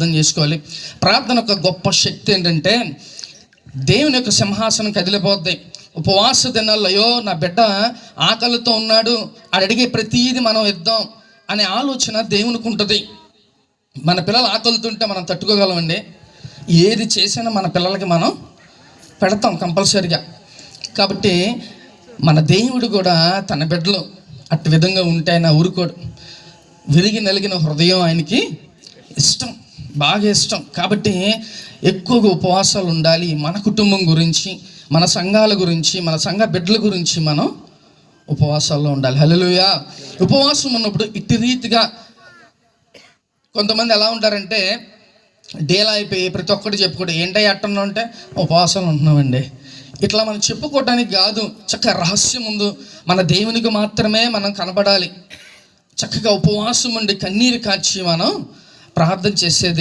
ప్రార్థన చేసుకోవాలి. ప్రార్థన ఒక గొప్ప శక్తి ఏంటంటే దేవుని యొక్క సింహాసనం కదిలిపోద్ది. ఉపవాస దినాల్లో అయ్యో నా బిడ్డ ఆకలితో ఉన్నాడు, అడిగే ప్రతీది మనం ఇద్దాం అనే ఆలోచన దేవునికి ఉంటుంది. మన పిల్లలు ఆకలితుంటే మనం తట్టుకోగలమండి. ఏది చేసినా మన పిల్లలకి మనం పెడతాం కంపల్సరిగా. కాబట్టి మన దేవుడు కూడా తన బిడ్డలు అట్టి విధంగా ఉంటే ఆయన ఊరుకోడు. విరిగి నలిగిన హృదయం ఆయనకి ఇష్టం, బాగా ఇష్టం. కాబట్టి ఎక్కువగా ఉపవాసాలు ఉండాలి. మన కుటుంబం గురించి, మన సంఘాల గురించి, మన సంఘ బిడ్డల గురించి మనం ఉపవాసాల్లో ఉండాలి. హల్లెలూయా. ఉపవాసం ఉన్నప్పుడు ఇట్టి రీతిగా కొంతమంది ఎలా ఉంటారంటే డేలా అయిపోయి ప్రతి ఒక్కటి చెప్పుకోవడం, ఏంటో అట్టన్నావు అంటే ఉపవాసాలు ఉంటున్నామండి. ఇట్లా మనం చెప్పుకోవడానికి కాదు, చక్కగా రహస్యం ముందు మన దేవునికి మాత్రమే మనం కనబడాలి. చక్కగా ఉపవాసం ఉండి కన్నీరు కార్చి మనం ప్రార్థన చేసేది.